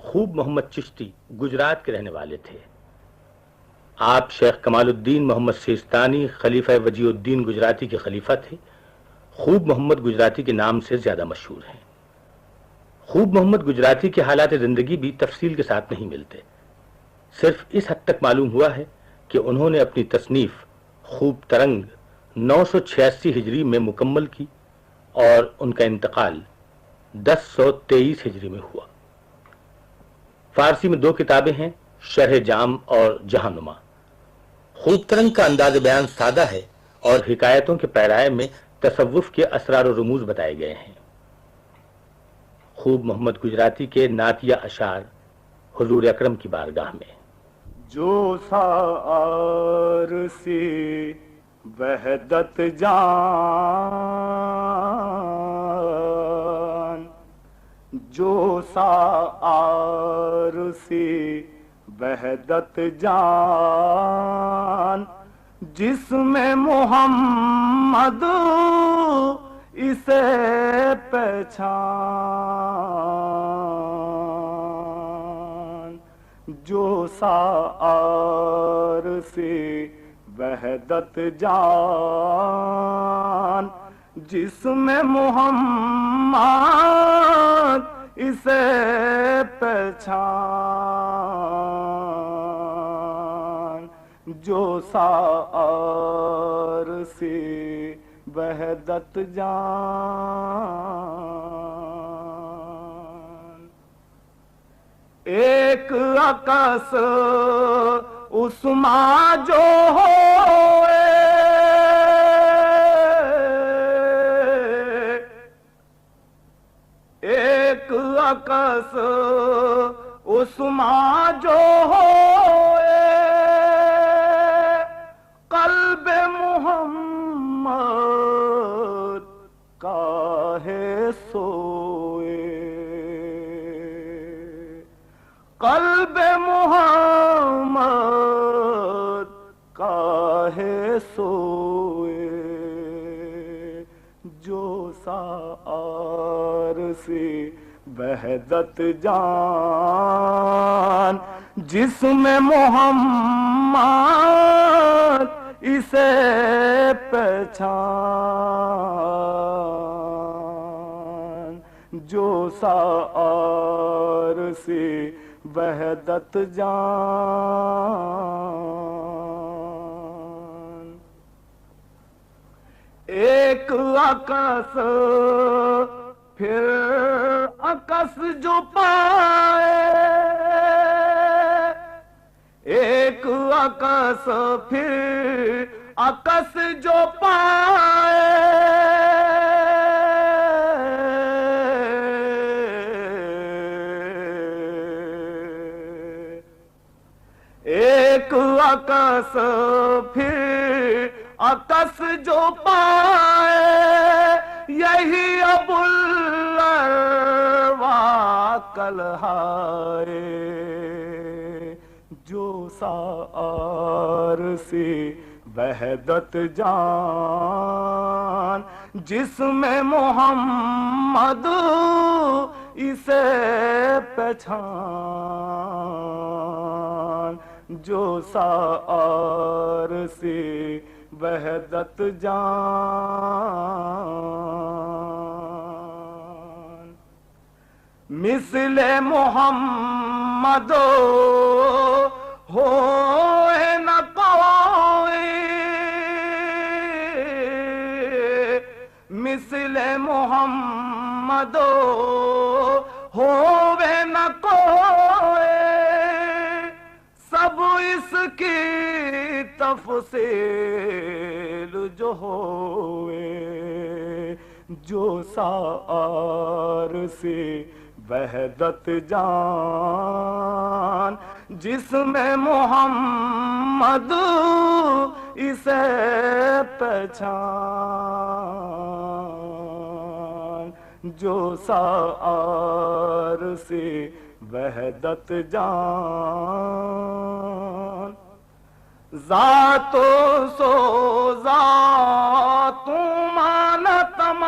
خوب محمد چشتی گجرات کے رہنے والے تھے۔ آپ شیخ کمال الدین محمد سیستانی خلیفہ وجیہ الدین گجراتی کے خلیفہ تھے۔ خوب محمد گجراتی کے نام سے زیادہ مشہور ہیں۔ خوب محمد گجراتی کے حالات زندگی بھی تفصیل کے ساتھ نہیں ملتے، صرف اس حد تک معلوم ہوا ہے کہ انہوں نے اپنی تصنیف خوب ترنگ 986 ہجری میں مکمل کی اور ان کا انتقال 1023 ہجری میں ہوا۔ فارسی میں 2 کتابیں ہیں، شرح جام اور جہاں نما۔ خوب ترنگ کا انداز بیان سادہ ہے اور حکایتوں کے پیرائے میں تصوف کے اسرار و رموز بتائے گئے ہیں۔ خوب محمد گجراتی کے نعتیہ اشعار حضور اکرم کی بارگاہ میں: جو سار سی وحدت جان، جو سار سی وحدت جان، جس میں محمد اسے پہچان، جو سار سے وحدت جان، جس میں محمد اسے پہچان، جو سار سے وحدت جان۔ ایک عکس عثمان جو ہوئے، ایک عکس عثمان جو ہوئے، قلب محمد کاہے سوئے، قلب محمد کاہے سوئے، جو سار سے وحدت جان، جس میں محمد اسے پہچان، جو سار سے وحدت جان۔ ایک عکس پھر عکس جو پائے، ایک عکس پھر عکس جو پائے، ایک عکس پھر عکس جو پائے، یہی ابوالارواح کلہائے، جو سار سے وحدت جان، جس میں محمد اسے پہچان، جو سار سے وحدت جان۔ مثل محمد ہوئے نہ کوئی، مثل محمد ہوئے نہ کوئی، سب اس کی تفصیل جو ہوئے، جو سار سے وحدت جان، جس میں محمد اسے پہچان، جو سار سے وحدت جان۔ ذات و سو ذات مان تمام،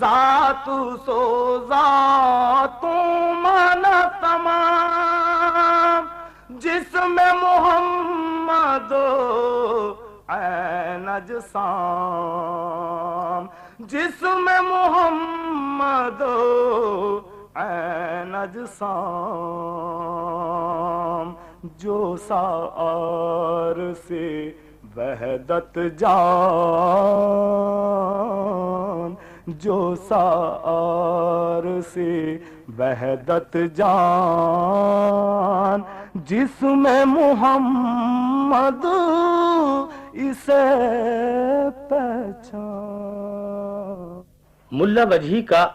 ذات سو ذاتوں مانا تمام جس میں محمد عین اجسام جس میں محمد عین اجسام جو سار سے وحدت جان جو سار سے وحدت جان جس میں محمد اسے پہچان. ملا وجہی کا